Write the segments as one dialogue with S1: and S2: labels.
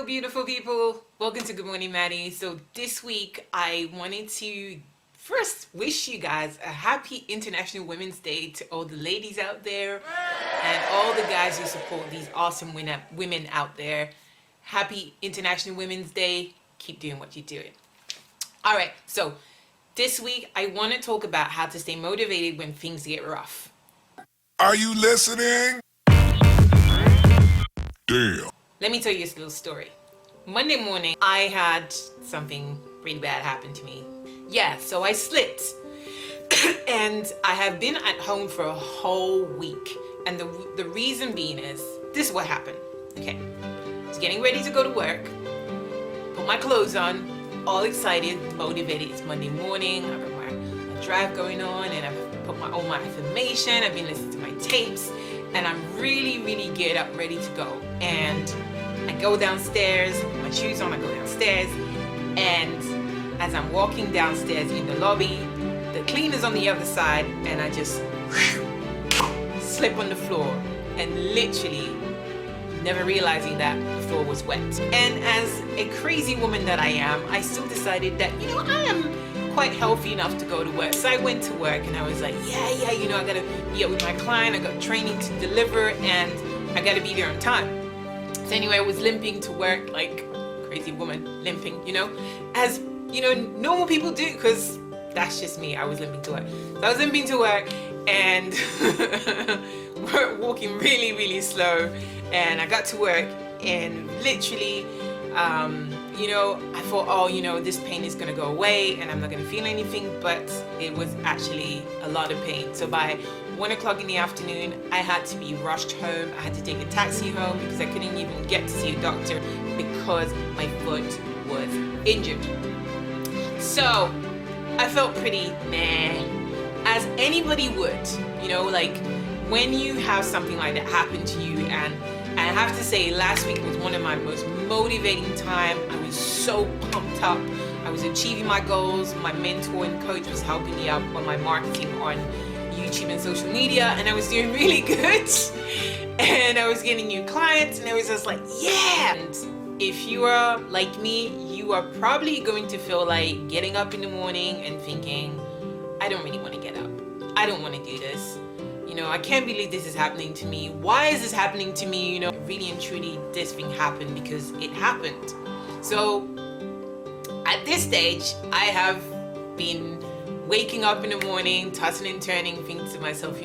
S1: Hello beautiful people, welcome to Good Morning Mathy. So this week I wanted to first wish you guys a happy International Women's Day to all the ladies out there and all the guys who support these awesome women out there. Happy International Women's Day. Keep doing what you're doing. Alright, so this week I want to talk about how to stay motivated when things get rough.
S2: Are you listening? Damn.
S1: Let me tell you this little story. Monday morning, I had something really bad happen to me. Yeah, so I slipped. And I have been at home for a whole week. And the reason being is, this is what happened. Okay, I was getting ready to go to work, put my clothes on, all excited, motivated. It's Monday morning, I've got my drive going on, and I've put all my affirmation, I've been listening to my tapes, and I'm really geared up, ready to go. And I go downstairs, my shoes on, I go downstairs, and as I'm walking downstairs in the lobby, the cleaner's on the other side, and I just slip on the floor, and literally never realizing that the floor was wet. And as a crazy woman that I am, I still decided that, I am quite healthy enough to go to work. So I went to work and I was like, yeah, I gotta be up with my client, I got training to deliver, and I gotta be there on time. So anyway, I was limping to work, like crazy woman limping, as normal people do, because that's just me. I was limping to work. So I was limping to work and we're walking really slow, and I got to work and literally I thought, this pain is gonna go away and I'm not gonna feel anything, but it was actually a lot of pain. So by 1 o'clock in the afternoon, I had to be rushed home. I had to take a taxi home because I couldn't even get to see a doctor because my foot was injured. So I felt pretty meh, as anybody would, like when you have something like that happen to you. And I have to say, last week was one of my most motivating time. I was so pumped up. I was achieving my goals. My mentor and coach was helping me out on my marketing on YouTube and social media, and I was doing really good. And I was getting new clients, and I was just like, yeah. And if you are like me, you are probably going to feel like getting up in the morning and thinking, I don't really want to get up. I don't want to do this. I can't believe this is happening to me. Why is this happening to me? Really and truly, this thing happened because it happened. So at this stage, I have been waking up in the morning, tossing and turning, thinking to myself,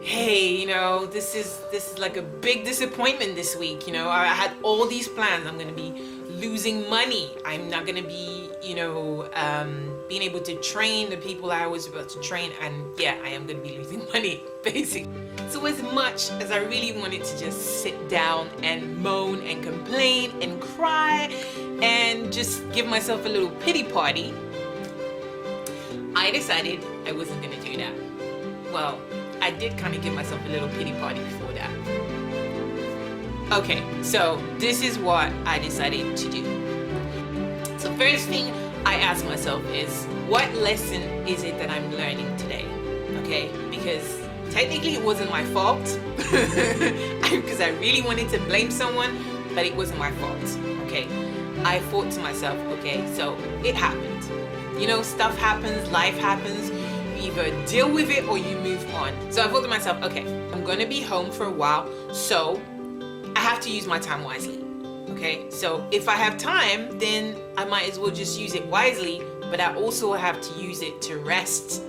S1: hey, this is like a big disappointment this week. I had all these plans. I'm going to be losing money. I'm not going to be, being able to train the people I was about to train. And yeah, I am going to be losing money, basically. So as much as I really wanted to just sit down and moan and complain and cry and just give myself a little pity party, I decided I wasn't going to do that. Well, I did kind of give myself a little pity party before that. Okay, so this is what I decided to do. So first thing I asked myself is, what lesson is it that I'm learning today? Okay, because technically it wasn't my fault, because I really wanted to blame someone, but it wasn't my fault. Okay, I thought to myself, okay, so it happened. Stuff happens, life happens. You either deal with it or you move on. So I thought to myself, okay, I'm gonna be home for a while, so I have to use my time wisely. Okay, so if I have time, then I might as well just use it wisely, but I also have to use it to rest,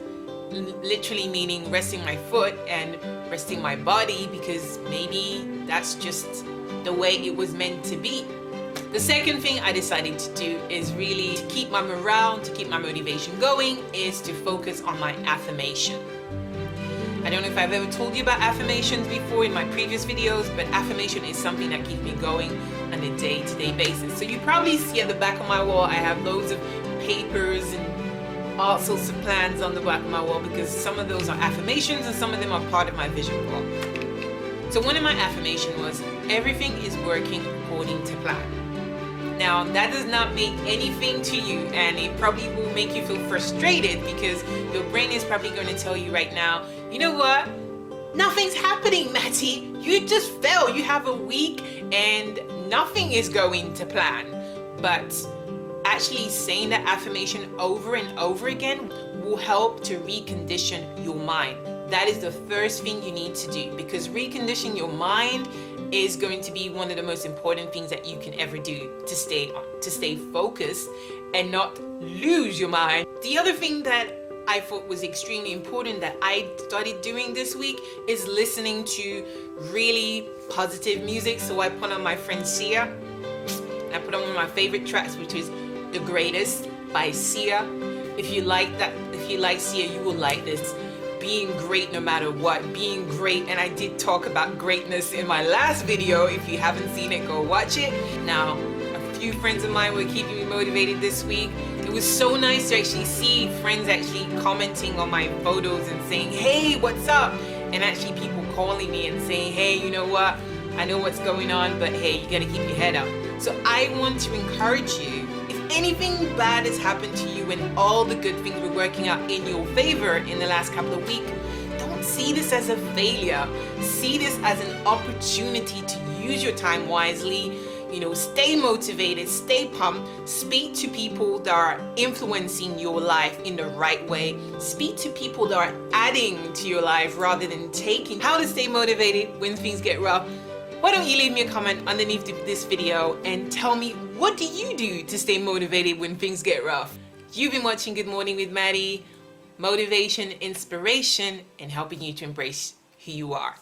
S1: literally meaning resting my foot and resting my body, because maybe that's just the way it was meant to be. The second thing I decided to do is really to keep my morale, to keep my motivation going, is to focus on my affirmation. I don't know if I've ever told you about affirmations before in my previous videos, but affirmation is something that keeps me going on a day-to-day basis. So you probably see at the back of my wall, I have loads of papers and all sorts of plans on the back of my wall, because some of those are affirmations and some of them are part of my vision board. So one of my affirmations was, everything is working according to plan. Now, that does not mean anything to you, and it probably will make you feel frustrated, because your brain is probably going to tell you right now, you know what? Nothing's happening, Matty. You just fell. You have a week and nothing is going to plan, but actually saying that affirmation over and over again will help to recondition your mind. That is the first thing you need to do, because reconditioning your mind is going to be one of the most important things that you can ever do to stay focused and not lose your mind. The other thing that I thought was extremely important that I started doing this week is listening to really positive music. So I put on my friend Sia, and I put on one of my favorite tracks, which is The Greatest by Sia. If you like Sia, you will like this. Being great no matter what, being great. And I did talk about greatness in my last video. If you haven't seen it, go watch it. Now, a few friends of mine were keeping me motivated this week. It was so nice to actually see friends actually commenting on my photos and saying, hey, what's up? And actually people calling me and saying, hey, you know what? I know what's going on, but hey, you gotta keep your head up. So I want to encourage you, if anything bad has happened to you and all the good things were working out in your favor in the last couple of weeks, don't see this as a failure. See this as an opportunity to use your time wisely. Stay motivated, stay pumped, speak to people that are influencing your life in the right way. Speak to people that are adding to your life rather than taking. How to stay motivated when things get rough? Why don't you leave me a comment underneath this video and tell me, what do you do to stay motivated when things get rough? You've been watching Good Morning with Mathy. Motivation, inspiration, and helping you to embrace who you are.